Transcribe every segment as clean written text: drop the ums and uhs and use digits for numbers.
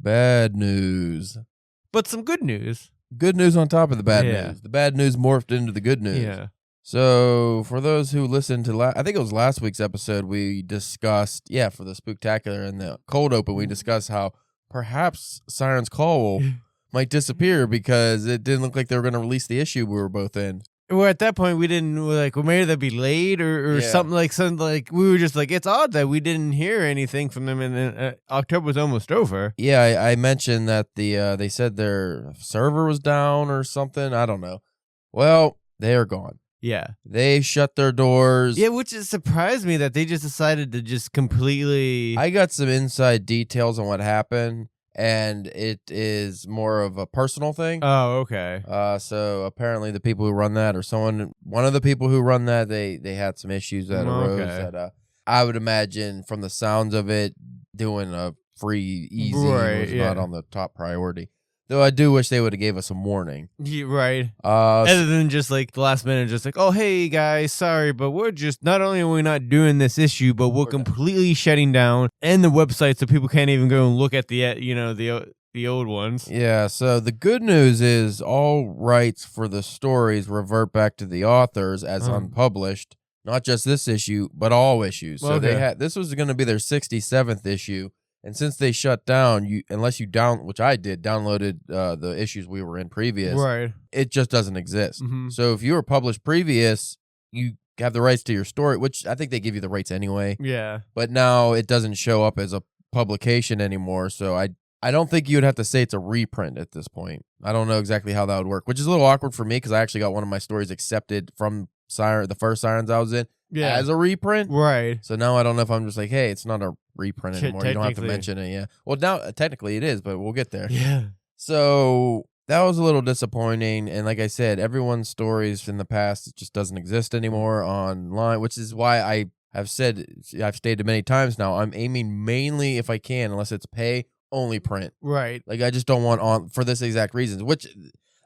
Bad news. But some good news. Good news on top of the bad news. The bad news morphed into the good news. Yeah. So for those who listened to, I think it was last week's episode, we discussed, for the Spooktacular and the cold open, we discussed how perhaps Siren's Call might disappear because it didn't look like they were going to release the issue we were both in. Well, at that point, we didn't, maybe that'd be late or something like, we were just like, it's odd that we didn't hear anything from them, and then October was almost over. Yeah, I mentioned that they said their server was down or something. I don't know. Well, they are gone. Yeah. They shut their doors. Yeah, which has surprised me that they just decided to just completely... I got some inside details on what happened, and it is more of a personal thing. Oh, okay. So apparently the people who run that, or one of the people who run that, they had some issues that arose that I would imagine from the sounds of it, doing a free, easy was not on the top priority. Though I do wish they would have gave us some warning. Yeah, right. Other than just like the last minute, just like, oh, hey guys, sorry, but we're just, not only are we not doing this issue, but we're completely shutting down and the website so people can't even go and look at the old ones. Yeah, so the good news is all rights for the stories revert back to the authors as unpublished. Not just this issue, but all issues. So this was going to be their 67th issue. And since they shut down, unless you which I did, downloaded the issues we were in previous, it just doesn't exist. Mm-hmm. So if you were published previous, you have the rights to your story, which I think they give you the rights anyway. Yeah. But now it doesn't show up as a publication anymore. So I don't think you would have to say it's a reprint at this point. I don't know exactly how that would work, which is a little awkward for me because I actually got one of my stories accepted from the first Sirens I was in as a reprint. Right. So now I don't know if I'm just like, hey, it's not a reprint anymore. You don't have to mention it. Yeah. Well, now technically it is, but we'll get there. Yeah. So that was a little disappointing. And like I said, everyone's stories in the past, it just doesn't exist anymore online, which is why I've stated many times now, I'm aiming mainly, if I can, unless it's pay, only print. Right. Like I just don't want for this exact reasons, which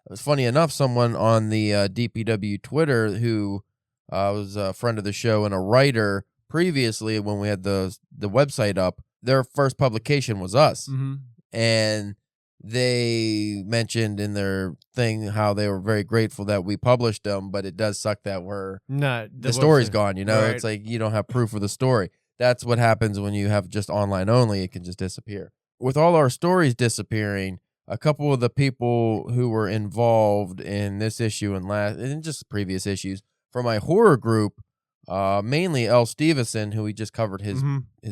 was funny enough, someone on the DPW Twitter who was a friend of the show and a writer previously when we had the website up, their first publication was us. Mm-hmm. And they mentioned in their thing how they were very grateful that we published them, but it does suck that the story's gone, Right. It's like you don't have proof of the story. That's what happens when you have just online only. It can just disappear. With all our stories disappearing, a couple of the people who were involved in this issue and just previous issues from my horror group, mainly L. Stevenson, who we just covered his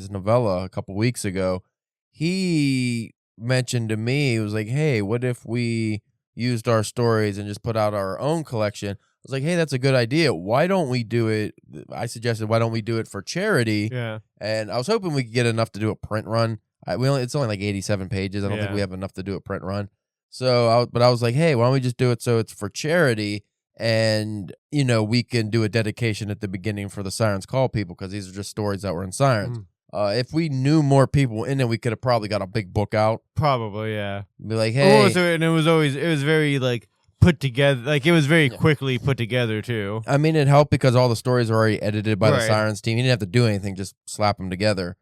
novella a couple weeks ago, he mentioned to me, he was like, hey, what if we used our stories and just put out our own collection? I was like, hey, that's a good idea. Why don't we do it? I suggested, why don't we do it for charity? Yeah. And I was hoping we could get enough to do a print run. It's only like 87 pages. I don't think we have enough to do a print run. So, but I was like, hey, why don't we just do it so it's for charity? And, we can do a dedication at the beginning for the Sirens Call people because these are just stories that were in Sirens. If we knew more people in it, we could have probably got a big book out. Probably, yeah. Be like, hey. And it was very, like, put together. Like, it was very quickly put together, too. I mean, it helped because all the stories were already edited by the Sirens team. You didn't have to do anything, just slap them together.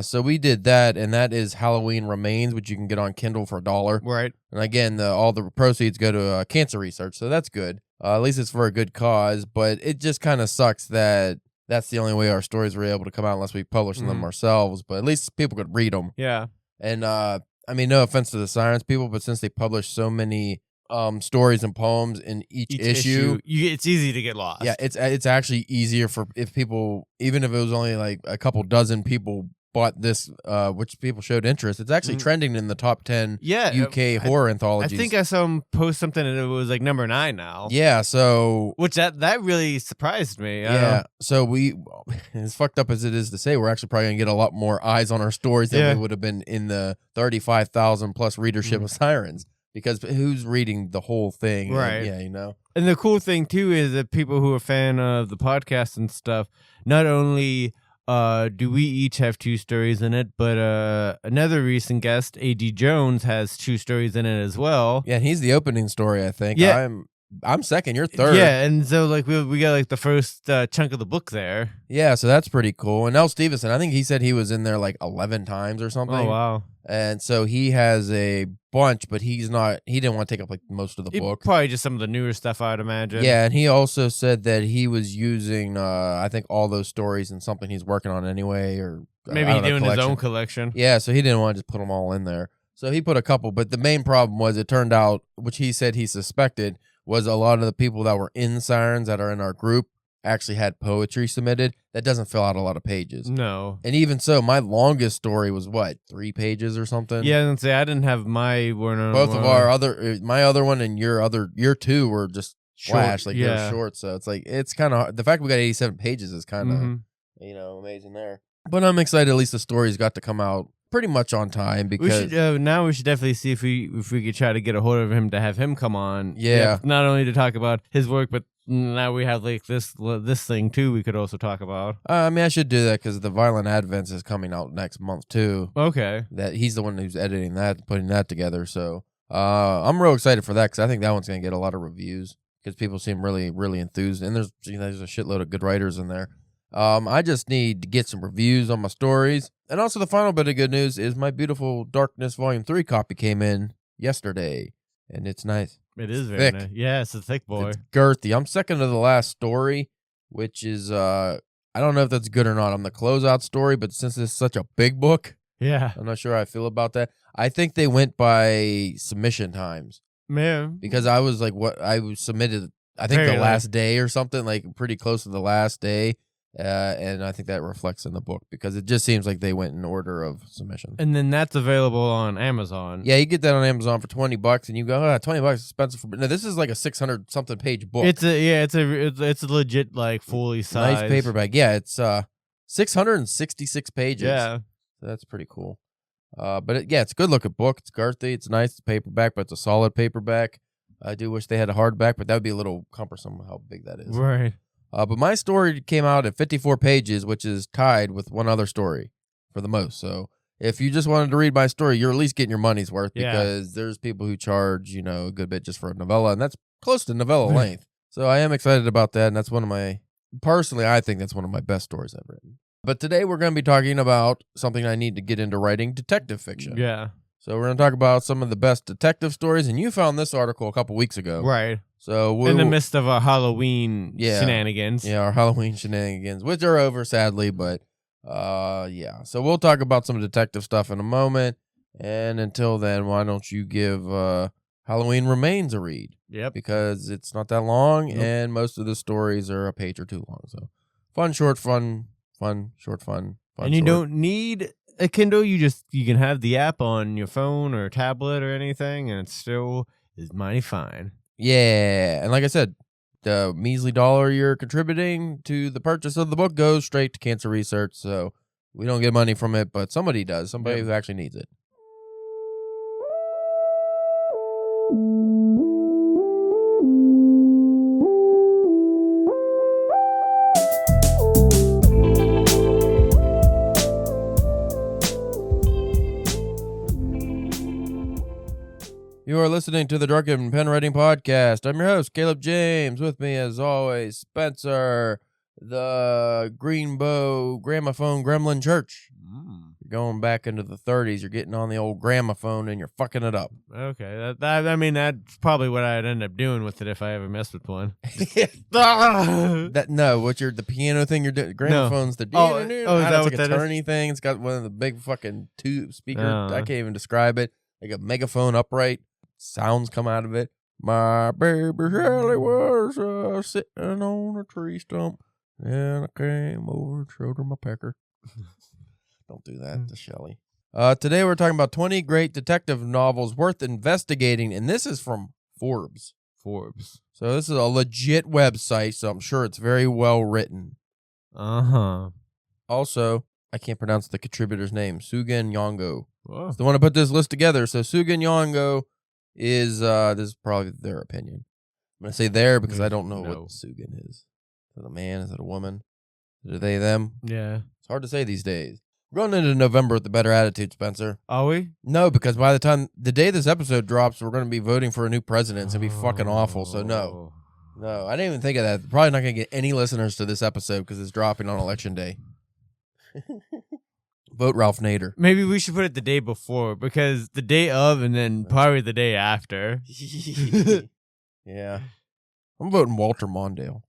So we did that, and that is Halloween Remains, which you can get on Kindle for $1. Right. And again, all the proceeds go to cancer research, so that's good. At least it's for a good cause, but it just kind of sucks that that's the only way our stories were able to come out unless we published them ourselves, but at least people could read them. Yeah. And, I mean, no offense to the Sirens people, but since they publish so many stories and poems in each issue, it's easy to get lost. Yeah, it's actually easier if people, even if it was only like a couple dozen people bought this, which people showed interest. It's actually trending in the top 10 UK horror anthologies. I think I saw him post something and it was like number 9 now. Yeah, so... Which that really surprised me. Yeah, so as fucked up as it is to say, we're actually probably going to get a lot more eyes on our stories than we would have been in the 35,000 plus readership of Sirens. Because who's reading the whole thing? Right. And the cool thing, too, is that people who are a fan of the podcast and stuff, not only... do we each have 2 stories in it, but another recent guest, A.D. Jones, has 2 stories in it as well. Yeah, and he's the opening story, I think. Yeah. I'm second, you're third. Yeah, and so like we got like the first chunk of the book there. Yeah, so that's pretty cool. And L. Stevenson, I think he said he was in there like 11 times or something. Oh, wow. And so he has a bunch, but he didn't want to take up like most of the book. Probably just some of the newer stuff, I'd imagine. Yeah, and he also said that he was using, I think, all those stories in something he's working on anyway, or maybe he's doing his own collection. Yeah, so he didn't want to just put them all in there. So he put a couple, but the main problem was it turned out, which he said he suspected, was a lot of the people that were in Sirens that are in our group actually had poetry submitted that doesn't fill out a lot of pages. No. And even so, my longest story was what, 3 pages or something? Yeah, I didn't say I didn't have my one. Both of our my other one and your 2 were just flash, like they're short. So it's like, it's kind of, the fact we got 87 pages is kind of, amazing there. But I'm excited at least the stories got to come out pretty much on time, because now we should definitely see if we could try to get a hold of him to have him come on. Yeah. Not only to talk about his work, but now we have like this thing too we could also talk about. I mean, I should do that because the Violent Advents is coming out next month too. Okay. That he's the one who's editing that, putting that together. So I'm real excited for that, because I think that one's going to get a lot of reviews because people seem really, really enthused. And there's a shitload of good writers in there. I just need to get some reviews on my stories. And also the final bit of good news is my beautiful Darkness Volume 3 copy came in yesterday. And it's nice. It is very nice. Yeah, it's a thick boy. It's girthy. I'm second to the last story, which is, I don't know if that's good or not on the closeout story, but since it's such a big book, yeah, I'm not sure how I feel about that. I think they went by submission times. Man. Because I was like, I was submitted, I think the last day or something, like pretty close to the last day. And I think that reflects in the book, because it just seems like they went in order of submission. And then that's available on Amazon. Yeah, you get that on Amazon for $20, and you go, $20 is expensive for. No, this is like a 600 something page book. It's a legit like fully sized nice paperback. Yeah, it's 666 pages. Yeah, so that's pretty cool. But it's a good looking book. It's girthy. It's nice. It's paperback, but it's a solid paperback. I do wish they had a hardback, but that would be a little cumbersome how big that is. Right. But my story came out at 54 pages, which is tied with one other story for the most. So if you just wanted to read my story, you're at least getting your money's worth, because there's people who charge, a good bit just for a novella, and that's close to novella length. So I am excited about that, and that's personally, I think that's one of my best stories I've written. But today we're going to be talking about something I need to get into writing, detective fiction. Yeah. So we're going to talk about some of the best detective stories, and you found this article a couple weeks ago. Right. So in the midst of our Halloween shenanigans. Yeah, our Halloween shenanigans, which are over, sadly, but So we'll talk about some detective stuff in a moment. And until then, why don't you give Halloween Remains a read? Yep. Because it's not that long, and most of the stories are a page or two long. So fun, short, fun. And you don't need a Kindle. You can have the app on your phone or tablet or anything, and it still is mighty fine. Yeah, and like I said, the measly $1 you're contributing to the purchase of the book goes straight to cancer research, so we don't get money from it, but somebody does, somebody who actually needs it. You are listening to the Drunken Pen Writing Podcast. I'm your host, Caleb James. With me, as always, Spencer, the Greenbow Gramophone Gremlin Church. You're going back into the 30s. You're getting on the old gramophone and you're fucking it up. Okay. That's probably what I'd end up doing with it if I ever messed with one. The piano thing you're doing? Gramophone's the... is that what that turny thing. It's got one of the big fucking tube speakers. I can't even describe it. Like a megaphone upright. Sounds come out of it. My baby Shelly was sitting on a tree stump, and I came over and showed her my pecker. Don't do that to Shelly. Today we're talking about 20 great detective novels worth investigating, and this is from Forbes. So this is a legit website, so I'm sure it's very well written. Uh-huh. Also, I can't pronounce the contributor's name. Sugen Yongo. Whoa. It's the one to put this list together. So Sugen Yongo is this is probably their opinion. I'm gonna say there because I don't know what Sugen is. Is it a man? Is it a woman? Is it they, them? Yeah. It's hard to say these days. We're going into November with a better attitude, Spencer. Are we? No, because by the day this episode drops, we're going to be voting for a new president. It's going to be fucking awful. So no, I didn't even think of that. Probably not going to get any listeners to this episode because it's dropping on election day. Vote Ralph Nader. Maybe we should put it the day before, because the day of and then probably the day after. Yeah. I'm voting Walter Mondale.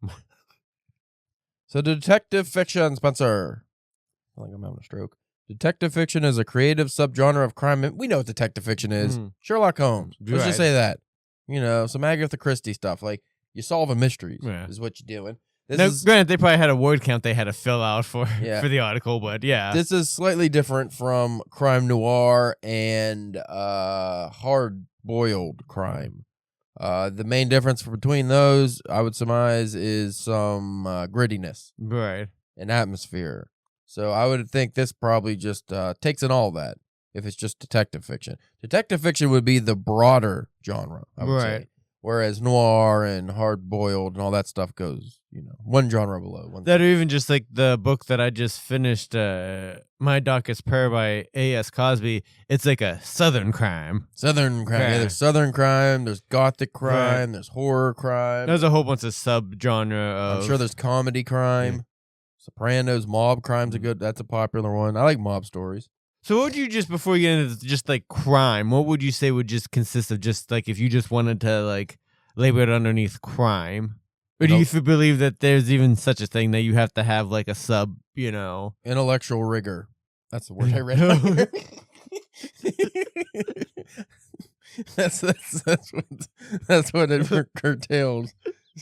So detective fiction, Spencer. I feel like I'm having a stroke. Detective fiction is a creative subgenre of crime. We know what detective fiction is. Sherlock Holmes. Let's just say that. You know, some Agatha Christie stuff. Like, you solving mysteries is what you're doing. Granted, they probably had a word count they had to fill out for the article, but yeah. This is slightly different from crime noir and hard-boiled crime. The main difference between those, I would surmise, is some grittiness. Right. And atmosphere. So I would think this probably just takes in all that if it's just detective fiction. Detective fiction would be the broader genre, I would say. Whereas noir and hard-boiled and all that stuff goes, one genre below. That or even just like the book that I just finished, My Darkest Prayer by A.S. Cosby. It's like a Southern crime. Southern crime. Yeah, there's Southern crime, there's gothic crime, there's horror crime. There's a whole bunch of subgenre of... I'm sure there's comedy crime. Yeah. Sopranos, mob crime's that's a popular one. I like mob stories. So what would you before we get into just like crime, what would you say would just consist of just like if you just wanted to like label it underneath crime? Or do you believe that there's even such a thing that you have to have like a sub, Intellectual rigor. That's the word I read right here. that's what it curtails.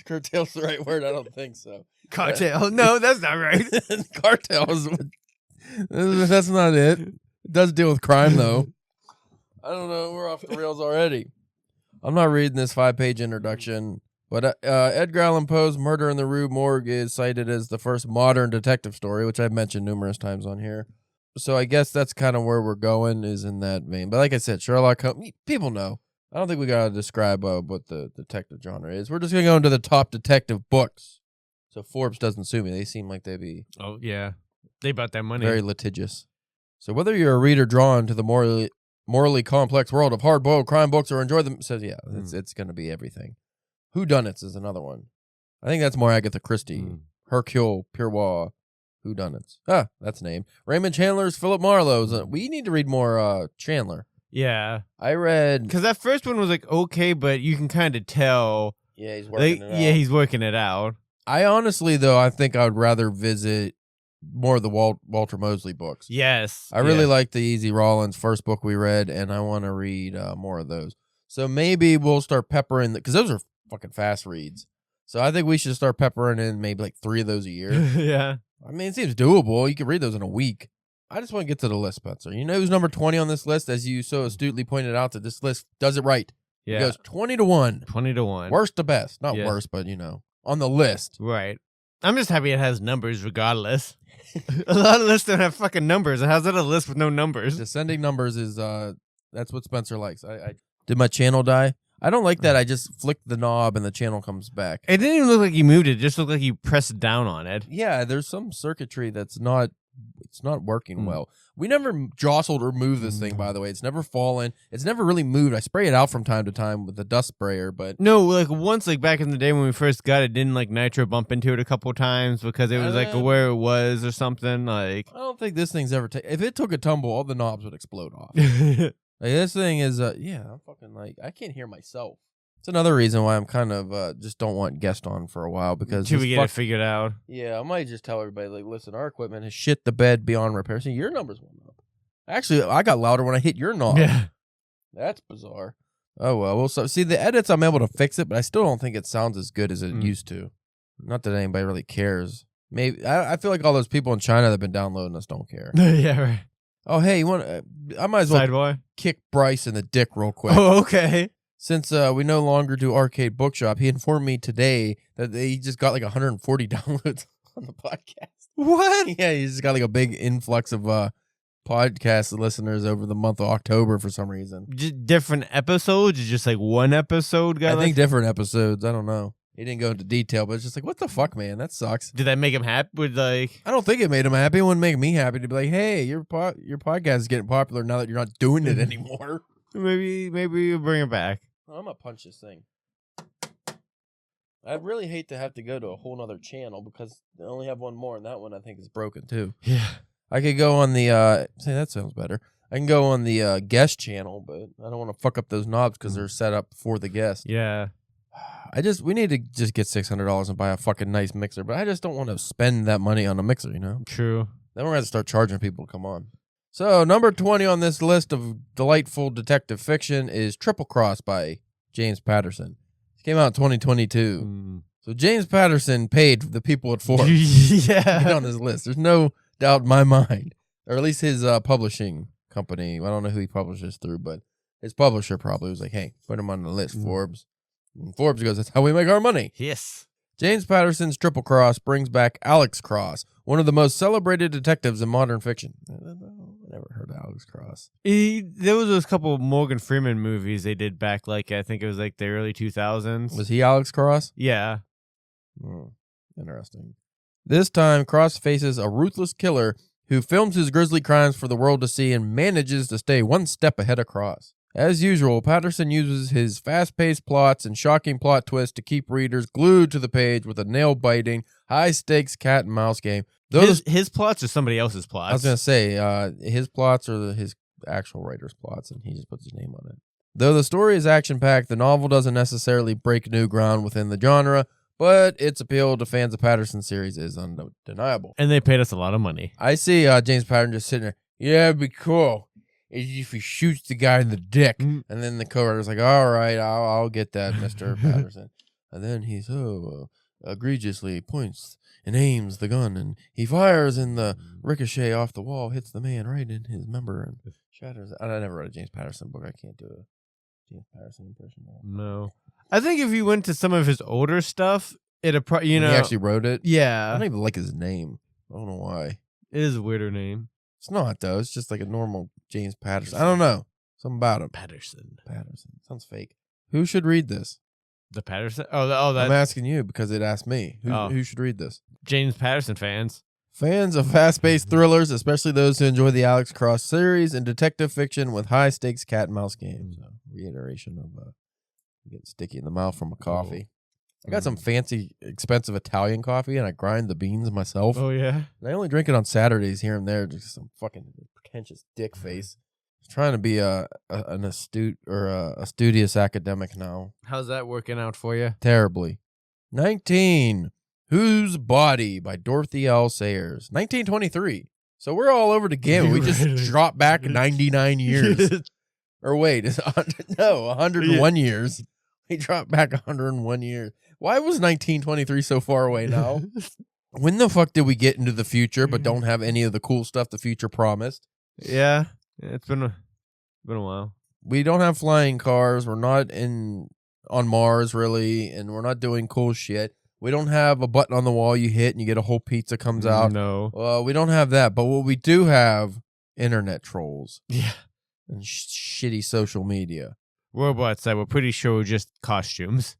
Curtail's the right word? I don't think so. Cartel? No, that's not right. Cartel is that's not it. It does deal with crime, though. I don't know. We're off the rails already. I'm not reading this 5-page introduction, but Edgar Allan Poe's Murder in the Rue Morgue is cited as the first modern detective story, which I've mentioned numerous times on here. So I guess that's kind of where we're going, is in that vein. But like I said, Sherlock Holmes, people know. I don't think we got to describe what the detective genre is. We're just going to go into the top detective books. So Forbes doesn't sue me. They seem like they'd be... Oh, yeah. They bought that money. Very litigious. So whether you're a reader drawn to the morally complex world of hard-boiled crime books or enjoy them, it's going to be everything. Whodunits is another one. I think that's more Agatha Christie. Hercule Poirot. Whodunits. That's a name. Raymond Chandler's Philip Marlowe's. We need to read more Chandler. Yeah. I read... Because that first one was like okay, but you can kind of tell... Yeah, he's working it out. Yeah, he's working it out. I honestly, though, I think I would rather visit more of the Walter Mosley books. Yes. I really like the Easy Rollins first book we read, and I want to read more of those. So maybe we'll start peppering, because those are fucking fast reads. So I think we should start peppering in maybe like 3 of those a year. Yeah. I mean, it seems doable. You can read those in a week. I just want to get to the list, Spencer. You know who's number 20 on this list? As you so astutely pointed out, that this list does it right. Yeah. It goes 20-1. 20-1. Worst to best. Not worst, but on the list. Right. I'm just happy it has numbers regardless. A lot of lists don't have fucking numbers. How's that a list with no numbers? Descending numbers is, that's what Spencer likes. I did my channel die? I don't like that. I just flicked the knob and the channel comes back. It didn't even look like you moved it. It just looked like you pressed down on it. Yeah, there's some circuitry that's not working well. We never jostled or moved this thing, by the way. It's never fallen. It's never really moved. I spray it out from time to time with the dust sprayer, but... No, like once, like back in the day when we first got it, didn't like Nitro bump into it a couple times because it was like where it was or something? Like, I don't think this thing's ever... If it took a tumble, all the knobs would explode off. Like, this thing is... I'm fucking like... I can't hear myself. It's another reason why I'm kind of just don't want guest on for a while, because... Until we get it figured out. Yeah, I might just tell everybody, like, listen, our equipment has shit the bed beyond repair. See, your numbers went up. Actually, I got louder when I hit your knob. Yeah. That's bizarre. Oh, well. See, the edits, I'm able to fix it, but I still don't think it sounds as good as it used to. Not that anybody really cares. Maybe I feel like all those people in China that have been downloading us don't care. Yeah, right. Oh, hey, you want? I might as well Sideboy? Kick Bryce in the dick real quick. Oh, okay. Since we no longer do Arcade Bookshop, he informed me today that he just got like 140 downloads on the podcast. What? Yeah, he just got like a big influx of podcast listeners over the month of October for some reason. Different episodes? Just like one episode? I think different episodes. I don't know. He didn't go into detail, but it's just like, what the fuck, man? That sucks. Did that make him happy? With like, I don't think it made him happy. It wouldn't make me happy to be like, hey, your podcast is getting popular now that you're not doing it anymore. Maybe you bring it back. I'm gonna punch this thing. I really hate to have to go to a whole nother channel because they only have one more, and that one I think is broken too. Yeah. I could go on the say that sounds better. I can go on the guest channel, but I don't want to fuck up those knobs because they're set up for the guest. Yeah. We need to just get $600 and buy a fucking nice mixer, but I just don't want to spend that money on a mixer, you know? True. Then we're going to start charging people to come on. So, number 20 on this list of delightful detective fiction is Triple Cross by James Patterson. It came out in 2022. So, James Patterson paid the people at Forbes to get on this list. There's no doubt in my mind. Or at least his publishing company. I don't know who he publishes through, but his publisher probably was like, hey, put him on the list, Forbes. And Forbes goes, that's how we make our money. Yes. James Patterson's Triple Cross brings back Alex Cross, one of the most celebrated detectives in modern fiction. I never heard of Alex Cross. There was those couple Morgan Freeman movies they did back, like, I think it was like the early 2000s. Was he Alex Cross? Yeah. Interesting. This time, Cross faces a ruthless killer who films his grisly crimes for the world to see and manages to stay one step ahead of Cross. As usual, Patterson uses his fast-paced plots and shocking plot twists to keep readers glued to the page with a nail-biting, high-stakes cat-and-mouse game. His plots or somebody else's plots? I was going to say, his plots are his actual writer's plots, and he just puts his name on it. Though the story is action-packed, the novel doesn't necessarily break new ground within the genre, but its appeal to fans of Patterson's series is undeniable. And they paid us a lot of money. I see James Patterson just sitting there, yeah, it'd be cool if he shoots the guy in the dick. And then the co-writer's like, all right, I'll get that, Mr. Patterson. And then he egregiously points and aims the gun, and he fires, and the ricochet off the wall hits the man right in his member and shatters. I never read a James Patterson book. I can't do a James Patterson impression. No. I think if you went to some of his older stuff, he actually wrote it. Yeah. I don't even like his name. I don't know why. It is a weirder name. It's not, though. It's just like a normal James Patterson. I don't know. Something about him. Patterson. Sounds fake. Who should read this? The Patterson? I'm asking you because it asked me. Who should read this? James Patterson fans. Fans of fast-paced thrillers, especially those who enjoy the Alex Cross series and detective fiction with high-stakes cat-and-mouse games. Reiteration of getting sticky in the mouth from a coffee. I got some fancy, expensive Italian coffee, and I grind the beans myself. Oh, yeah? And I only drink it on Saturdays here and there, just some fucking pretentious dick face. Trying to be an astute or a studious academic now. How's that working out for you? Terribly. 19. Whose Body by Dorothy L. Sayers. 1923. So we're all over the gamut. We just dropped back 99 years. Or wait, 101 years. We dropped back 101 years. Why was 1923 so far away now? When the fuck did we get into the future but don't have any of the cool stuff the future promised? Yeah, it's been a while. We don't have flying cars. We're not on Mars, really, and we're not doing cool shit. We don't have a button on the wall you hit and you get a whole pizza comes out. No. We don't have that. But what we do have, internet trolls. Yeah. And shitty social media. Robots that we're pretty sure were just costumes.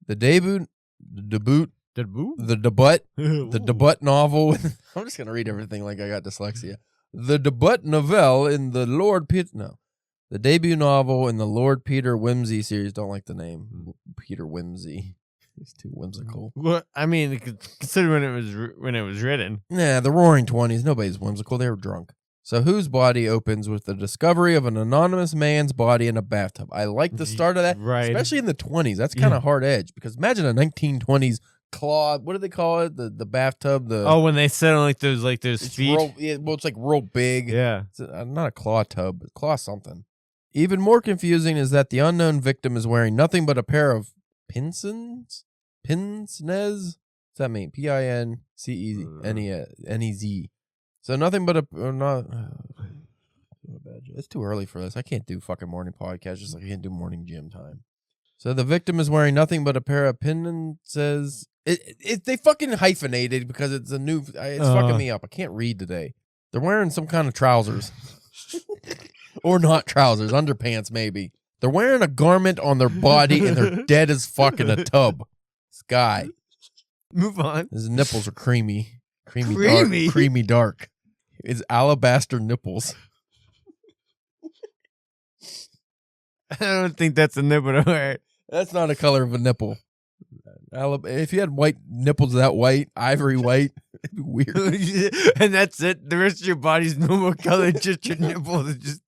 The debut novel. I'm just going to read everything like I got dyslexia. The debut novelle in the The debut novel in the Lord Peter Wimsey series. Don't like the name. Peter Wimsey. He's too whimsical. Well, I mean, consider when it was written. Nah, the Roaring 20s. Nobody's whimsical. They were drunk. So Whose Body opens with the discovery of an anonymous man's body in a bathtub. I like the start of that. Right. Especially in the 20s. That's kind of hard edge. Because imagine a 1920s claw. What do they call it? The bathtub. When they sit on those feet. It's like real big. Yeah. It's not a claw tub, but claw something. Even more confusing is that the unknown victim is wearing nothing but a pair of pince-nez? What's that mean? Pincenez. So nothing but it's too early for this. I can't do fucking morning podcast just like I can't do morning gym time. So the victim is wearing nothing but a pair of pince-nez. They fucking hyphenated because it's it's fucking me up. I can't read today. They're wearing some kind of trousers. Or not trousers, underpants maybe. They're wearing a garment on their body and they're dead as fuck in a tub. This guy. Move on. His nipples are creamy. Creamy dark. It's alabaster nipples. I don't think that's a nipple. All right. That's not a color of a nipple. If you had white nipples that white, ivory white, it'd be weird. And that's it. The rest of your body's no more color, just your nipples.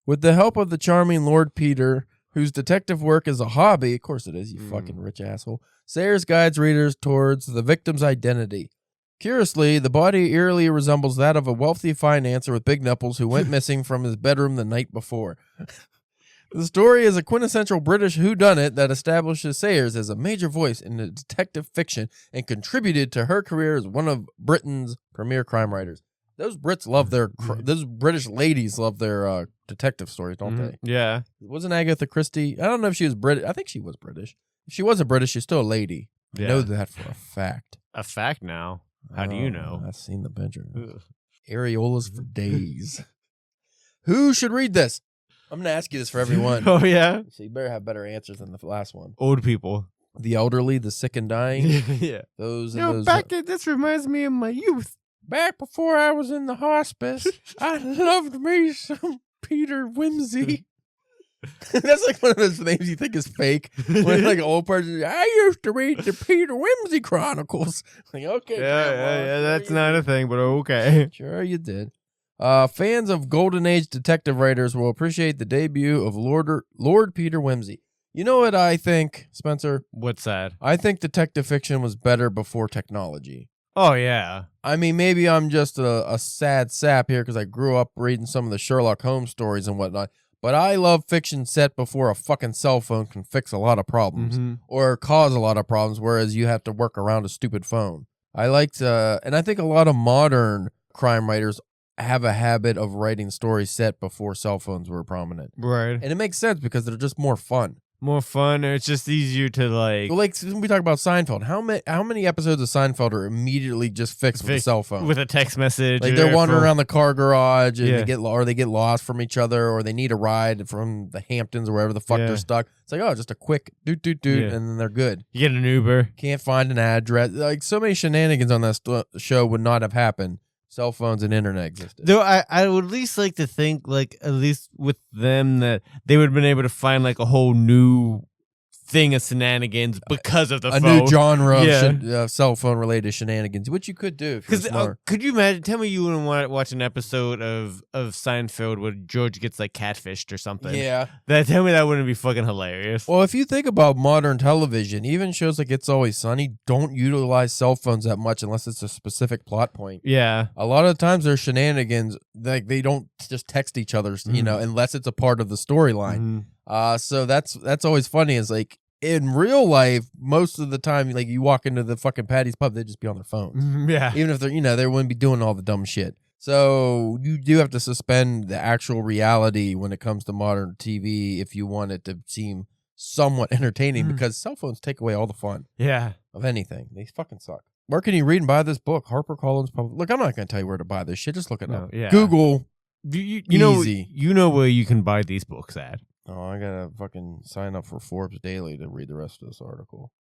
With the help of the charming Lord Peter, whose detective work is a hobby, of course it is, you fucking rich asshole, Sayers guides readers towards the victim's identity. Curiously, the body eerily resembles that of a wealthy financier with big nipples who went missing from his bedroom the night before. The story is a quintessential British whodunit that establishes Sayers as a major voice in detective fiction and contributed to her career as one of Britain's premier crime writers. Those Brits love those British ladies love their detective stories, don't they? Yeah. Wasn't Agatha Christie? I don't know if she was British. I think she was British. If she wasn't British, she's still a lady. I know that for a fact. A fact now? How do you know? I've seen the Benjamin. Areolas for days. Who should read this? I'm going to ask you this for everyone. Oh, yeah? So you better have better answers than the last one. Old people. The elderly, the sick and dying. Yeah. Those. This reminds me of my youth. Back before I was in the hospice, I loved me some Peter Whimsy. That's like one of those names you think is fake. When like an old person, I used to read the Peter Whimsy Chronicles. Like, okay. Yeah, that's not a thing, but okay. Sure you did. Fans of Golden Age detective writers will appreciate the debut of Lord Peter Whimsy. You know what I think, Spencer? What's that? I think detective fiction was better before technology. Oh, yeah. I mean, maybe I'm just a sad sap here because I grew up reading some of the Sherlock Holmes stories and whatnot. But I love fiction set before a fucking cell phone can fix a lot of problems or cause a lot of problems, whereas you have to work around a stupid phone. I liked, and I think a lot of modern crime writers have a habit of writing stories set before cell phones were prominent. Right. And it makes sense because they're just more fun. More fun, or it's just easier to like. Well, like when we talk about Seinfeld, how many episodes of Seinfeld are immediately just fixed with a cell phone, with a text message? Like they're wandering around the car garage and they get lost from each other, or they need a ride from the Hamptons or wherever the fuck they're stuck. It's like, oh, just a quick doot, and then they're good. You get an Uber. Can't find an address. Like so many shenanigans on that show would not have happened. Cell phones and internet existed. Though I would at least like to think, like, at least with them, that they would have been able to find like a whole new thing of shenanigans because of the phone. A new genre of cell phone related shenanigans, which you could do. Because could you imagine? Tell me you wouldn't want to watch an episode of Seinfeld where George gets like catfished or something. Yeah. Tell me that wouldn't be fucking hilarious. Well, if you think about modern television, even shows like It's Always Sunny don't utilize cell phones that much unless it's a specific plot point. Yeah. A lot of times there's shenanigans, like they don't just text each other, you know, unless it's a part of the storyline. So that's always funny. Is like in real life, most of the time, like you walk into the fucking Patty's pub, they'd just be on their phones. Yeah. Even if they're, they wouldn't be doing all the dumb shit. So you do have to suspend the actual reality when it comes to modern TV if you want it to seem somewhat entertaining because cell phones take away all the fun. Yeah. Of anything. They fucking suck. Where can you read and buy this book? HarperCollins. Look, I'm not going to tell you where to buy this shit. Just look it up. Yeah. Google. You know where you can buy these books at. Oh, I gotta fucking sign up for Forbes Daily to read the rest of this article.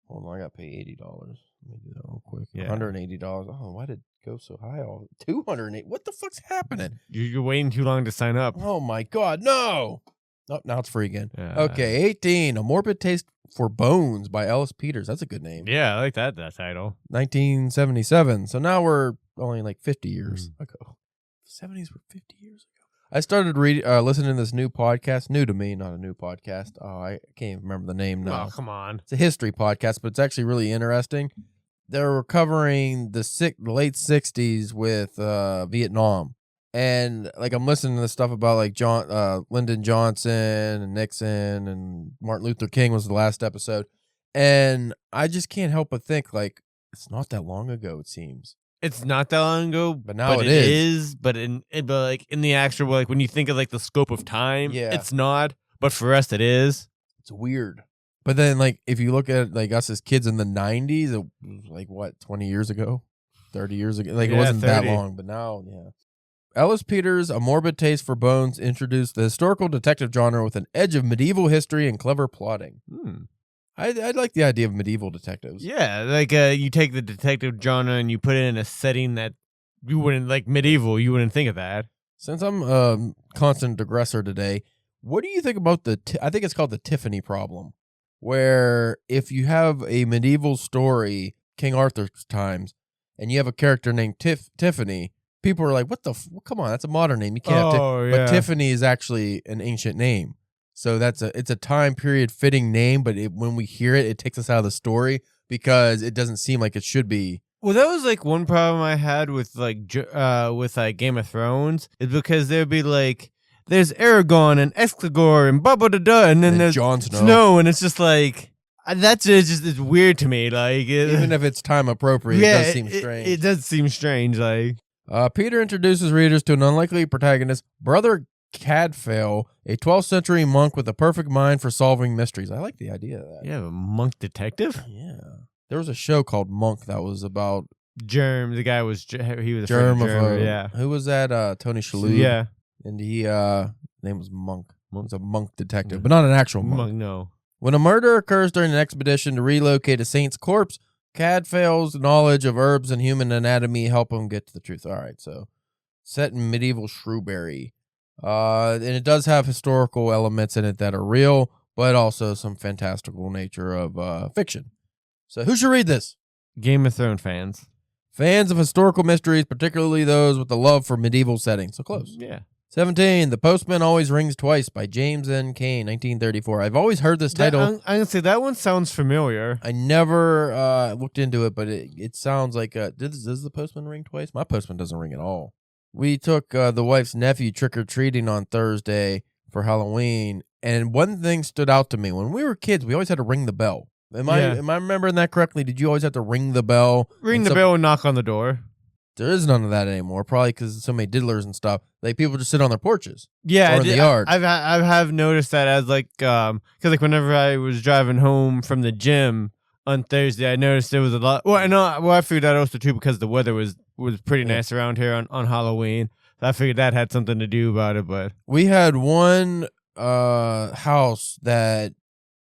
Hold on, I gotta pay $80. Let me do that real quick. Yeah. $180. Oh, why did it go so high? $208. What the fuck's happening? You're waiting too long to sign up. Oh my god, no! Oh, now it's free again. Okay, 18. A Morbid Taste for Bones by Ellis Peters. That's a good name. Yeah, I like that title. 1977. So now we're only like 50 years ago. 70s were 50 years ago. I started listening to this new podcast, new to me, not a new podcast. Oh, I can't even remember the name now. Oh, come on. It's a history podcast, but it's actually really interesting. They're covering the late 60s with Vietnam. And like I'm listening to this stuff about like Lyndon Johnson and Nixon and Martin Luther King was the last episode. And I just can't help but think like it's not that long ago, it seems. It's not that long ago, but now it is. But in the actual, like when you think of like the scope of time, it's not. But for us, it is. It's weird. But then, like, if you look at like us as kids in the '90s, it was like what 20 years ago, 30 years ago. Like it wasn't 30. That long. But now, Ellis Peters, A Morbid Taste for Bones, introduced the historical detective genre with an edge of medieval history and clever plotting. I'd like the idea of medieval detectives. Yeah, like you take the detective genre and you put it in a setting that you wouldn't, like medieval, you wouldn't think of that. Since I'm a constant digressor today, what do you think about I think it's called the Tiffany problem? where if you have a medieval story, King Arthur's times, and you have a character named Tiffany, people are like, what the come on, that's a modern name. You can't have But Tiffany is actually an ancient name. So it's a time period fitting name, but when we hear it, it takes us out of the story because it doesn't seem like it should be. Well, that was like one problem I had with Game of Thrones is because there'd be like, there's Aragorn and Escagor and blah blah blah, blah and then there's Jon Snow, and it's just like it's weird to me. Like even if it's time appropriate, it does seem strange. It does seem strange. Like Peter introduces readers to an unlikely protagonist, Brother Cadfael, a 12th century monk with a perfect mind for solving mysteries. I like the idea of that. Yeah, a monk detective. Yeah, there was a show called Monk that was about Germ. The guy was he was a Germ yeah. Who was that? Tony Shalhoub. Yeah. And he name was Monk. Was a monk detective, but not an actual monk. No. When a murder occurs during an expedition to relocate a saint's corpse, Cadfael's knowledge of herbs and human anatomy help him get to the truth. All right, so set in medieval Shrewsbury, and it does have historical elements in it that are real, but also some fantastical nature of fiction. So who should read this? Game of Thrones fans. Fans of historical mysteries, particularly those with a love for medieval settings. So close. Yeah. 17, The Postman Always Rings Twice by James N. Cain, 1934. I've always heard this title. I'm going to say that one sounds familiar. I never looked into it, but it sounds like, does the postman ring twice? My postman doesn't ring at all. We took the wife's nephew trick-or-treating on Thursday for Halloween, and one thing stood out to me. When we were kids, we always had to ring the bell. Am I remembering that correctly? Did you always have to ring the bell? Ring the bell and knock on the door. There is none of that anymore, probably because so many diddlers and stuff. Like people just sit on their porches. Yeah, or in the yard. I have noticed that as because whenever I was driving home from the gym on Thursday, I noticed there was a lot. Well, I figured that also too because the weather was pretty nice around here on Halloween. So I figured that had something to do about it. But we had one house that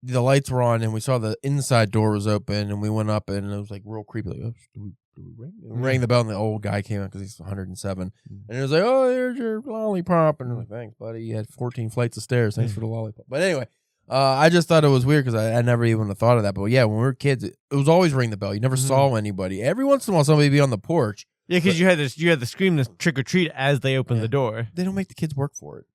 the lights were on and we saw the inside door was open and we went up and it was like real creepy. Like, oh, do we ring? We rang the bell and the old guy came out because he's 107. And it was like, oh, there's your lollipop. And I'm like, thanks, buddy. You had 14 flights of stairs. Thanks for the lollipop. But anyway, I just thought it was weird because I never even thought of that. But yeah, when we were kids, it was always ring the bell. You never saw anybody. Every once in a while, somebody would be on the porch. Yeah, because you had to scream the trick or treat as they opened the door. They don't make the kids work for it.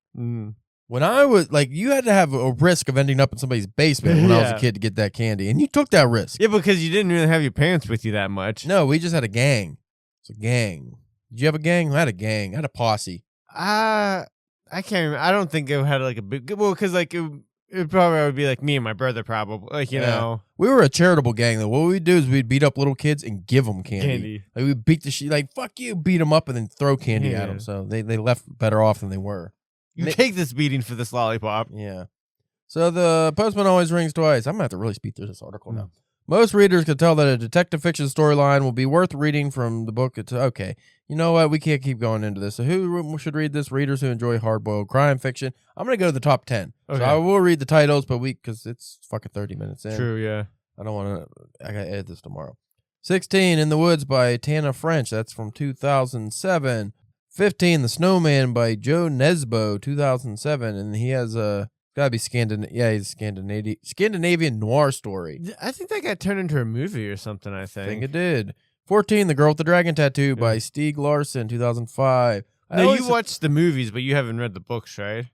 When I was like, you had to have a risk of ending up in somebody's basement when I was a kid to get that candy, and you took that risk. Yeah, because you didn't really have your parents with you that much. No, we just had a gang. It's a gang. Did you have a gang? I had a gang. I had a posse. I can't remember. I don't think it had like a big. Well, because like it probably would be like me and my brother, probably. Like you know, we were a charitable gang though. What we'd do is we'd beat up little kids and give them candy. Like we'd beat the shit. Like fuck you, beat them up and then throw candy at them. So they left better off than they were. You take this beating for this lollipop. Yeah. So the postman always rings twice. I'm going to have to really speed through this article now. Most readers can tell that a detective fiction storyline will be worth reading from the book. Okay. You know what? We can't keep going into this. So who should read this? Readers who enjoy hard-boiled crime fiction. I'm going to go to the top 10. Okay. So I will read the titles, but because it's fucking 30 minutes in. True, yeah. I don't want to. I got to edit this tomorrow. 16, In the Woods by Tana French. That's from 2007. 15, The Snowman by Joe Nesbo, 2007, and he has gotta be he's a Scandinavian noir story. I think that got turned into a movie or something. I think it did. 14, The Girl with the Dragon Tattoo by Stieg Larsson, 2005. No, you watched the movies, but you haven't read the books, right?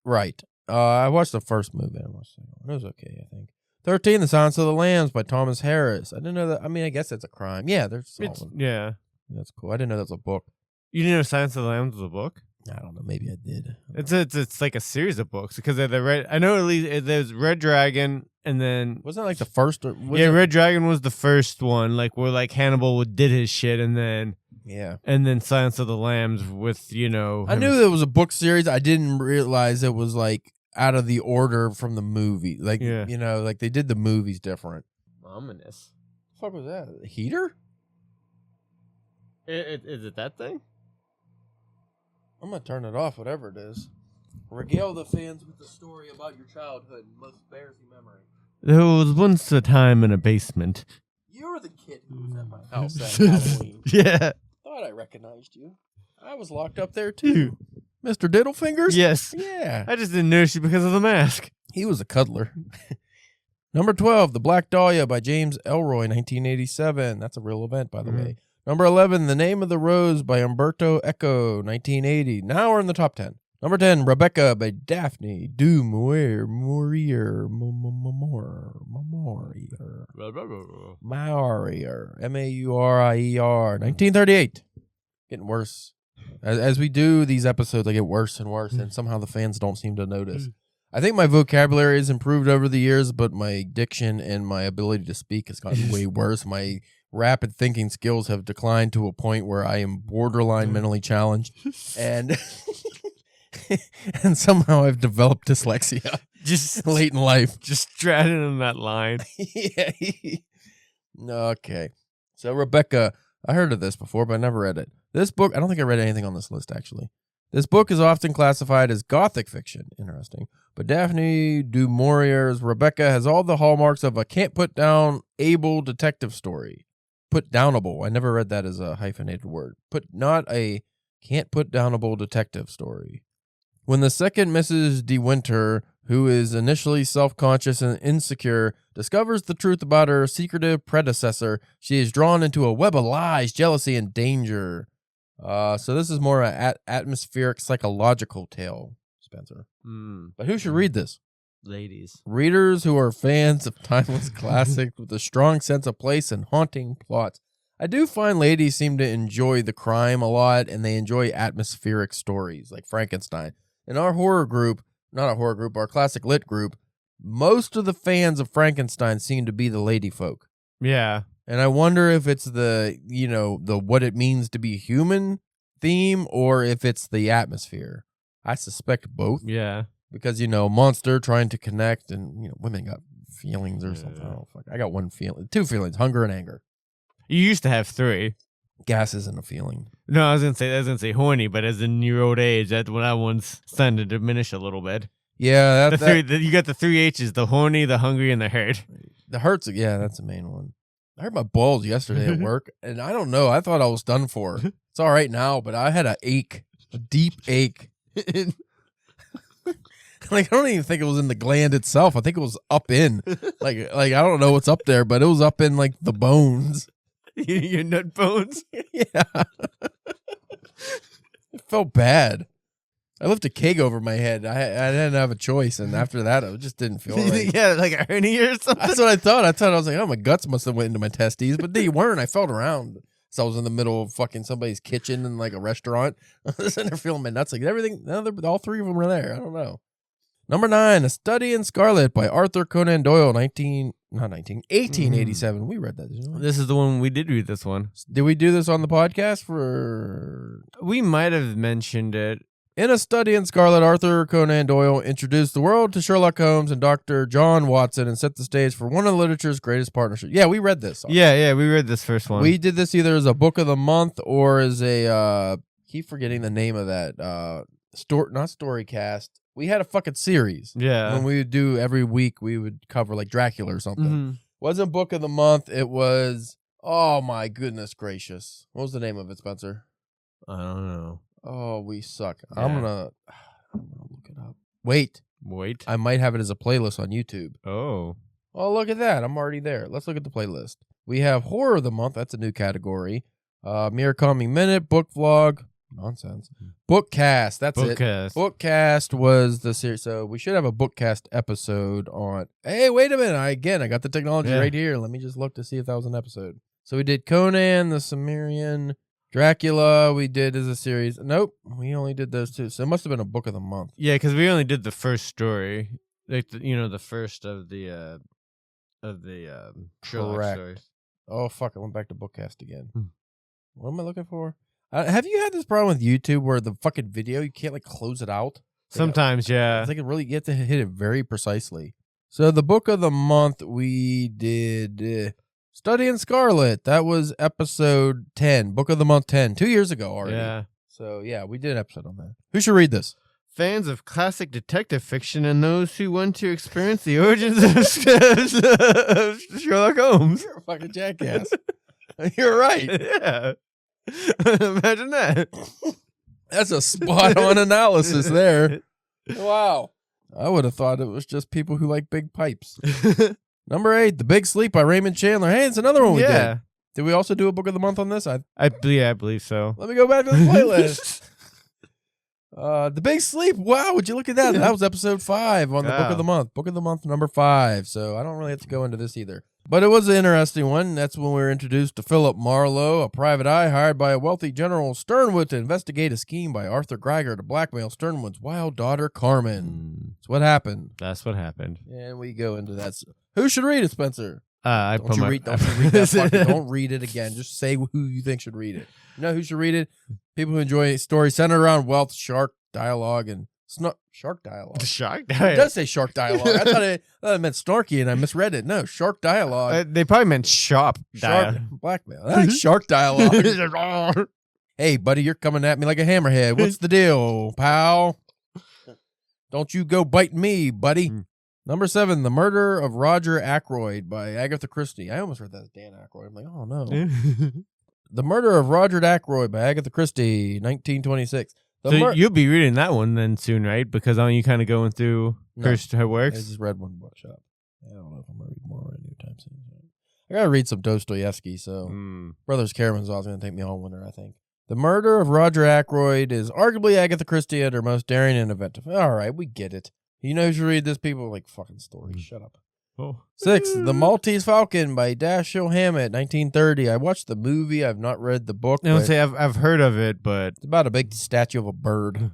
Right. I watched the first movie. It was okay, I think. 13, The Silence of the Lambs by Thomas Harris. I didn't know that. I mean, I guess that's a crime. Yeah, that's cool. I didn't know that was a book. You didn't know Silence of the Lambs was a book? I don't know. Maybe I did. It's like a series of books because they're the red. I know at least there's Red Dragon, and then wasn't that like the first? Red Dragon was the first one, like where like Hannibal did his shit, and then Silence of the Lambs with I knew there was a book series. I didn't realize it was like out of the order from the movie. Like like they did the movies different. Ominous. What the fuck was that? A heater? Is it that thing? I'm going to turn it off, whatever it is. Regale the fans with the story about your childhood and most embarrassing memory. There was once a time in a basement. You were the kid who was at my house at Halloween. Yeah. Thought I recognized you. I was locked up there, too. Mr. Diddlefingers? Yes. Yeah. I just didn't notice you because of the mask. He was a cuddler. Number 12, The Black Dahlia by James Elroy, 1987. That's a real event, by the way. Number 11, The Name of the Rose by Umberto Eco, 1980. Now we're in the top 10. Number 10, Rebecca by Daphne du Maurier. Maurier. M-A-U-R-I-E-R. 1938. Getting worse. As we do these episodes, I get worse and worse, and somehow the fans don't seem to notice. I think my vocabulary has improved over the years, but my diction and my ability to speak has gotten way worse. My rapid thinking skills have declined to a point where I am borderline mentally challenged, and and somehow I've developed dyslexia just late in life. Just straddling on that line. Yeah. Okay. So Rebecca, I heard of this before, but I never read it. This book, I don't think I read anything on this list, actually. This book is often classified as gothic fiction. Interesting. But Daphne du Maurier's Rebecca has all the hallmarks of a can't-put-down-able detective story. Put-downable. I never read that as a hyphenated word. Not a can't-put-downable detective story. When the second Mrs. De Winter, who is initially self-conscious and insecure, discovers the truth about her secretive predecessor, she is drawn into a web of lies, jealousy, and danger. So this is more an atmospheric psychological tale, Spencer. But who should read this? Ladies. Readers who are fans of timeless classics with a strong sense of place and haunting plots. I do find ladies seem to enjoy the crime a lot, and they enjoy atmospheric stories like Frankenstein. In our horror group, our classic lit group, most of the fans of Frankenstein seem to be the lady folk. Yeah. And I wonder if it's the what it means to be human theme, or if it's the atmosphere. I suspect both. Yeah. Because, monster trying to connect, and, women got feelings or something. Oh, fuck. I got one feeling. Two feelings, hunger and anger. You used to have three. Gas isn't a feeling. No, I was gonna say horny, but as in your old age, that's when that one's starting to diminish a little bit. Yeah, you got the three H's: the horny, the hungry, and the hurt. The hurts, yeah, that's the main one. I hurt my balls yesterday at work, and I don't know. I thought I was done for. It's all right now, but I had a deep ache. Like, I don't even think it was in the gland itself. I think it was up in. Like I don't know what's up there, but it was up in like the bones. Your nut bones? Yeah. It felt bad. I lifted a keg over my head. I didn't have a choice, and after that, it just didn't feel right. Yeah, like a hernia or something? That's what I thought. I was like, oh, my guts must have went into my testes, but they weren't. I felt around. So I was in the middle of fucking somebody's kitchen in like a restaurant. I was sitting there feeling my nuts. Like everything, all three of them were there. I don't know. Number 9, A Study in Scarlet by Arthur Conan Doyle, 1887. We read that, didn't we? This is the one we did read this one. Did we do this on the podcast? We might have mentioned it. In A Study in Scarlet, Arthur Conan Doyle introduced the world to Sherlock Holmes and Dr. John Watson and set the stage for one of literature's greatest partnerships. Yeah, we read this. Yeah, we read this first one. We did this either as a book of the month or as a, keep forgetting the name of that, not Storycast. We had a fucking series. Yeah. When we would do every week, we would cover like Dracula or something. Mm-hmm. Wasn't book of the month. It was, oh my goodness gracious. What was the name of it, Spencer? I don't know. Oh, we suck. Yeah. I'm gonna look it up. Wait. I might have it as a playlist on YouTube. Oh, look at that. I'm already there. Let's look at the playlist. We have Horror of the Month. That's a new category. Mere Calming Minute, Book Vlog. Nonsense. Bookcast. That's it. Bookcast was the series. So we should have a Bookcast episode on. Hey, wait a minute. I got the technology right here. Let me just look to see if that was an episode. So we did Conan, the Cimmerian, Dracula. We did as a series. Nope. We only did those two. So it must have been a book of the month. Yeah, because we only did the first story. Like, the first of the Sherlock stories. Oh, fuck. I went back to Bookcast again. What am I looking for? Have you had this problem with YouTube where the fucking video, you can't like close it out? Sometimes, yeah. It's like you have to hit it very precisely. So the book of the month, we did Study in Scarlet. That was episode 10, book of the month 10, 2 years ago already. Yeah. So yeah, we did an episode on that. Who should read this? Fans of classic detective fiction and those who want to experience the origins of Sherlock Holmes. You're a fucking jackass. You're right. Yeah. Imagine that. That's a spot-on analysis there. Wow. I would have thought it was just people who like big pipes. Number 8, The Big Sleep by Raymond Chandler. Hey, it's another one we Yeah. did we also do a book of the month on this? I believe so. Let me go back to the playlist. The Big Sleep. Wow, would you look at that? That was episode 5 on the book of the month. Book of the month number 5. So I don't really have to go into this either. But it was an interesting one. That's when we were introduced to Philip Marlowe, a private eye hired by a wealthy General Sternwood to investigate a scheme by Arthur Geiger to blackmail Sternwood's wild daughter, Carmen. That's what happened. That's what happened. And we go into that. Who should read it, Spencer? Don't you read that. Don't read it again. Just say who you think should read it. You know who should read it? People who enjoy stories centered around wealth, shark dialogue, and shark dialogue. Shark It dialogue. does say shark dialogue. I thought it meant snarky, and I misread it. No, shark dialogue. They probably meant shop Shark dialogue. blackmail. I like shark dialogue. Hey, buddy, you're coming at me like a hammerhead. What's the deal, pal? Don't you go biting me, buddy. Number 7, The Murder of Roger Ackroyd by Agatha Christie. I almost read that as Dan Aykroyd. I'm like, oh, no. The Murder of Roger Ackroyd by Agatha Christie, 1926. So you'll be reading that one then soon, right? Because aren't you kind of going through her works? I just read one bookshop. I don't know if I'm going to read more anytime soon. I got to read some Dostoevsky, so Brothers Karamazov's going to take me all winter, I think. The Murder of Roger Ackroyd is arguably Agatha Christie at her most daring and inventive. All right, we get it. You know who should read this? People like fucking stories. Shut up. 6, The Maltese Falcon by Dashiell Hammett, 1930. I watched the movie. I've not read the book. I don't say I've heard of it, but it's about a big statue of a bird.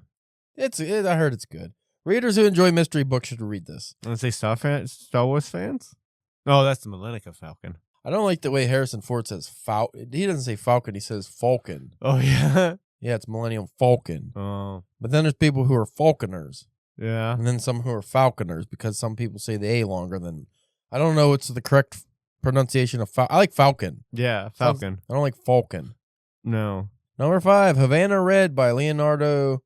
I heard it's good. Readers who enjoy mystery books should read this. I say Star Wars fans. Oh, that's the Millennium Falcon. I don't like the way Harrison Ford says Falcon. He doesn't say Falcon. He says Falcon. Oh yeah. Yeah, it's Millennium Falcon. Oh. But then there's people who are Falconers. Yeah. And then some who are Falconers because some people say the A longer than. I don't know what's the correct pronunciation of I like Falcon. Yeah, Falcon. I don't like Falcon. No. Number 5, Havana Red by Leonardo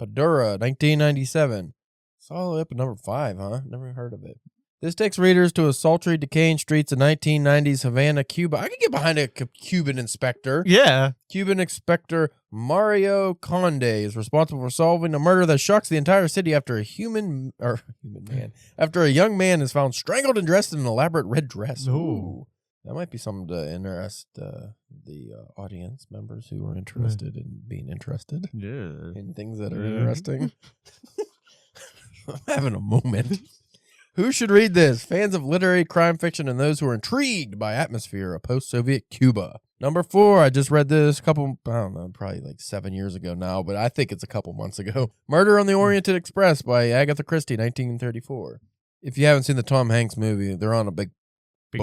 Padura, 1997. It's all the way up at number 5, huh? Never heard of it. This takes readers to a sultry, decaying streets of 1990s Havana, Cuba. I could get behind a Cuban inspector. Yeah. Cuban inspector Mario Conde is responsible for solving a murder that shocks the entire city after a after a young man is found strangled and dressed in an elaborate red dress. Ooh. That might be something to interest the audience members who are interested in being interested in things that are interesting. I'm having a moment. Who should read this? Fans of literary crime fiction and those who are intrigued by atmosphere of post-Soviet Cuba. Number 4, I just read this I don't know, probably like 7 years ago now, but I think it's a couple months ago. Murder on the Orient Express by Agatha Christie, 1934. If you haven't seen the Tom Hanks movie, they're on a big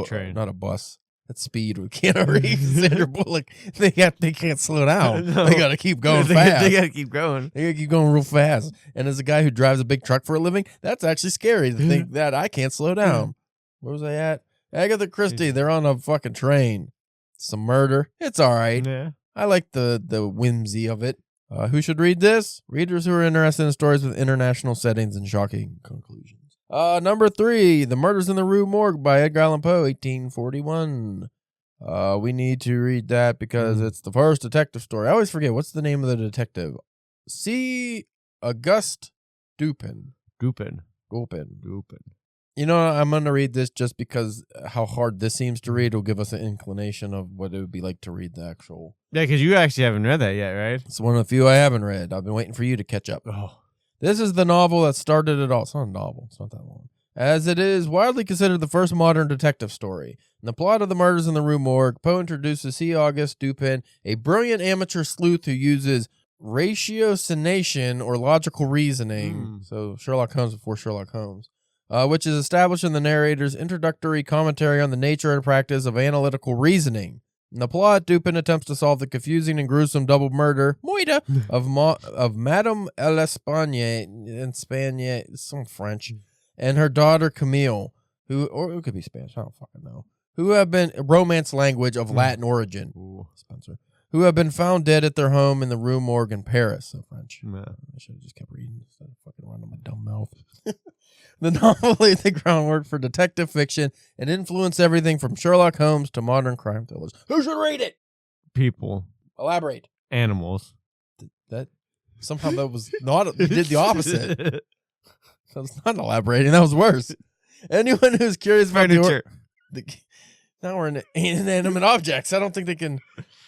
train. Not a bus. At speed with Keanu Reeves, Sandra Bullock. They can't slow down. No. They got to keep going fast. They got to keep going. They got to keep going real fast. And as a guy who drives a big truck for a living, that's actually scary to think that I can't slow down. Where was I at? Agatha Christie. They're on a fucking train. Some murder. It's all right. Yeah. I like the whimsy of it. Who should read this? Readers who are interested in stories with international settings and shocking conclusions. Number 3, The Murders in the Rue Morgue by Edgar Allan Poe, 1841. We need to read that because it's the first detective story. I always forget, what's the name of the detective? C. Auguste Dupin. Dupin. You know, I'm going to read this just because how hard this seems to read will give us an inclination of what it would be like to read the actual. Yeah, because you actually haven't read that yet, right? It's one of the few I haven't read. I've been waiting for you to catch up. Oh. This is the novel that started it all. It's not a novel. It's not that long. As it is widely considered the first modern detective story. In the plot of The Murders in the Rue Morgue, Poe introduces C. Auguste Dupin, a brilliant amateur sleuth who uses ratiocination or logical reasoning. So Sherlock Holmes before Sherlock Holmes. Which is established in the narrator's introductory commentary on the nature and practice of analytical reasoning. In the plot, Dupin attempts to solve the confusing and gruesome double murder of Madame L'Espagne, some French, and her daughter Camille, or it could be Spanish, I don't fucking know, who have been romance language of Latin origin. Spencer. Who have been found dead at their home in the Rue Morgue in Paris. So French. I should have just kept reading instead of fucking running my dumb mouth. The novel laid the groundwork for detective fiction and influenced everything from Sherlock Holmes to modern crime thrillers. Who should read it? People. Elaborate. Animals. That was not. You did the opposite. That was not elaborating. That was worse. Anyone who's curious about Furniture. now we're in inanimate objects. I don't think they can,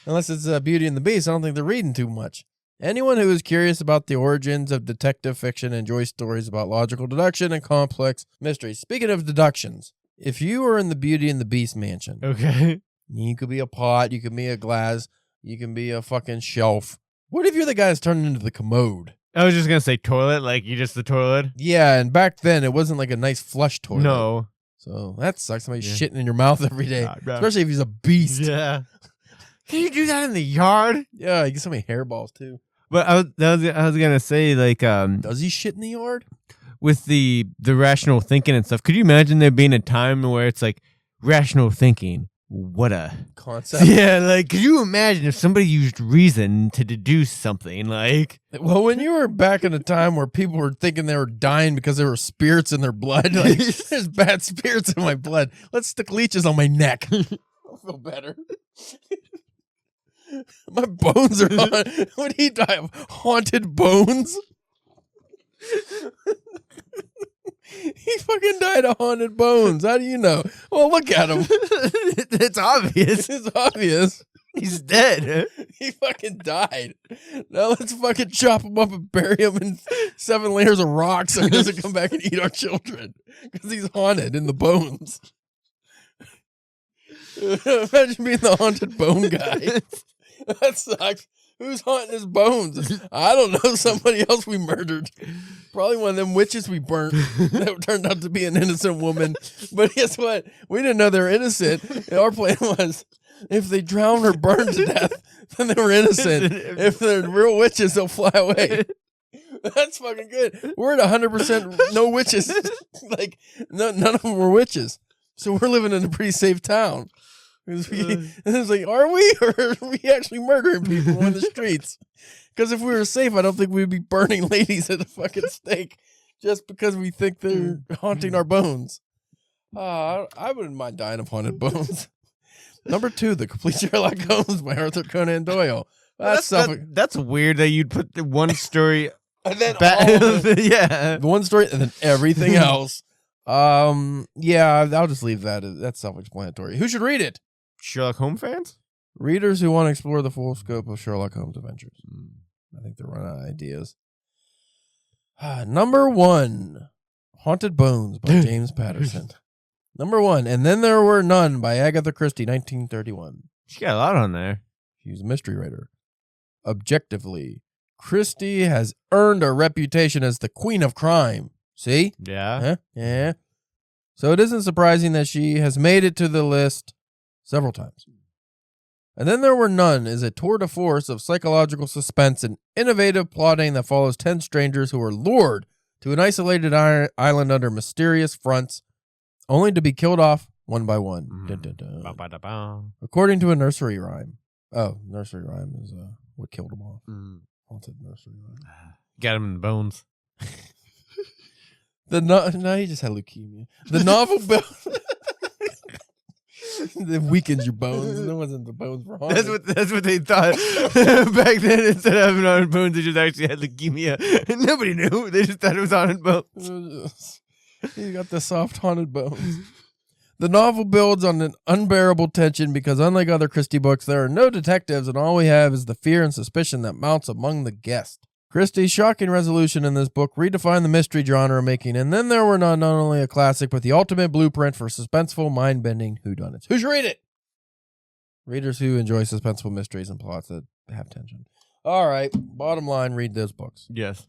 unless it's Beauty and the Beast. I don't think they're reading too much. Anyone who is curious about the origins of detective fiction enjoys stories about logical deduction and complex mysteries. Speaking of deductions, if you were in the Beauty and the Beast mansion, Okay. you could be a pot, you could be a glass, you can be a fucking shelf. What if you're the guy that's turned into the commode? I was just going to say toilet, like you just the toilet. Yeah, and back then it wasn't like a nice flush toilet. No. So that sucks. Somebody shitting in your mouth every day, Bro. especially if he's a beast. Yeah. Can you do that in the yard? Yeah, you get so many hairballs too. But I was gonna say, like, Does he shit in the yard? with the rational thinking and stuff, could you imagine there being a time where it's like rational thinking? What a Concept. yeah, like could you imagine if somebody used reason to deduce something like Well, when you were back in a time where people were thinking they were dying because there were spirits in their blood, like there's bad spirits in my blood. Let's stick leeches on my neck. I'll feel better. My bones are haunted. Would he die of haunted bones? He fucking died of haunted bones. How do you know? Well, look at him. it's obvious. It's obvious. He's dead. He fucking died. Now let's fucking chop him up and bury him in 7 layers of rocks so he doesn't come back and eat our children. Because he's haunted in the bones. Imagine being the haunted bone guy. That sucks. Who's haunting his bones? I don't know. Somebody else we murdered. Probably one of them witches we burnt that turned out to be an innocent woman. But guess what? We didn't know they were innocent. And our plan was if they drown or burn to death, then they were innocent. If they're real witches, they'll fly away. That's fucking good. We're at 100% no witches. Like, none of them were witches. So we're living in a pretty safe town. And it's like, are we? Or are we actually murdering people on the streets? Because if we were safe, I don't think we'd be burning ladies at a fucking stake just because we think they're haunting our bones. I wouldn't mind dying of haunted bones. Number 2, The Complete Sherlock Holmes by Arthur Conan Doyle. That's weird that you'd put the one story and then yeah. the one story and then everything else. Yeah, I'll just leave that. That's self-explanatory. Who should read it? Sherlock Holmes fans? Readers who want to explore the full scope of Sherlock Holmes' adventures. I think they're running out of ideas. Number 1, Haunted Bones by James Patterson. Number 1, And Then There Were None by Agatha Christie, 1931. She got a lot on there. She was a mystery writer. Objectively, Christie has earned a reputation as the queen of crime. See? Yeah. Huh? Yeah. So it isn't surprising that she has made it to the list several times. And Then There Were None is a tour de force of psychological suspense and innovative plotting that follows 10 strangers who are lured to an isolated island under mysterious fronts, only to be killed off one by one. Dun, dun, dun. According to a nursery rhyme. Oh, nursery rhyme is what killed them off. Haunted nursery rhyme. Got him in the bones. No, he just had leukemia. The novel it weakens your bones. There wasn't the bones for haunted. That's what they thought back then. Instead of having haunted bones, they just actually had leukemia, and nobody knew. They just thought it was haunted bones. You got the soft haunted bones. The novel builds on an unbearable tension because, unlike other Christie books, there are no detectives, and all we have is the fear and suspicion that mounts among the guests. Christie's shocking resolution in this book redefined the mystery genre, making And Then There Were None not only a classic, but the ultimate blueprint for suspenseful, mind-bending whodunits. Who should read it? Readers who enjoy suspenseful mysteries and plots that have tension. All right, bottom line, read those books. Yes.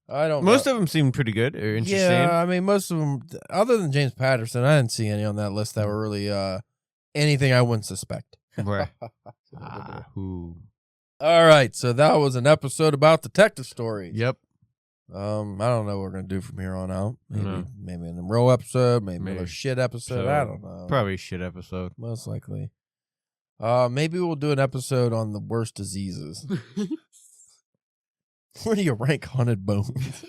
Most of them seem pretty good or interesting. Yeah, I mean, most of them, other than James Patterson, I didn't see any on that list that were really anything I wouldn't suspect. Right. All right, so that was an episode about detective stories. Yep. I don't know what we're gonna do from here on out. Maybe an real episode, maybe a shit episode. I don't know. Probably a shit episode. Most likely. Maybe we'll do an episode on the worst diseases. Where do you rank haunted bones?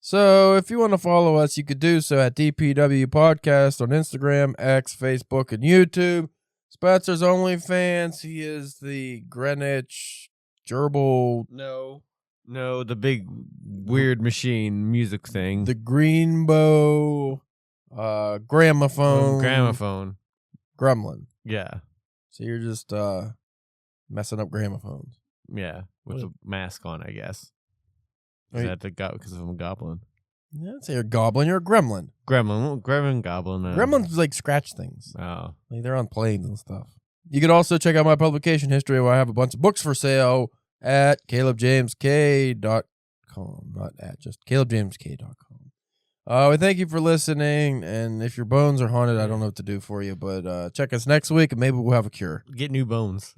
So if you want to follow us, you could do so at DPW Podcast on Instagram, X, Facebook, and YouTube. Spencer's OnlyFans. He is the Greenwich Gerbil. No, the big weird machine music thing. The Greenbow gramophone, Gramophone. gremlin. Yeah. So you're just messing up gramophones. Yeah. With a mask on, I guess. Right. Because I'm a goblin. Yeah, I'd say you're a goblin. You're a gremlin. Gremlin, goblin. Gremlins like scratch things. Oh. Like they're on planes and stuff. You could also check out my publication history where I have a bunch of books for sale at calebjamesk.com. Not at, just calebjamesk.com. We thank you for listening. And if your bones are haunted, I don't know what to do for you. But check us next week and maybe we'll have a cure. Get new bones.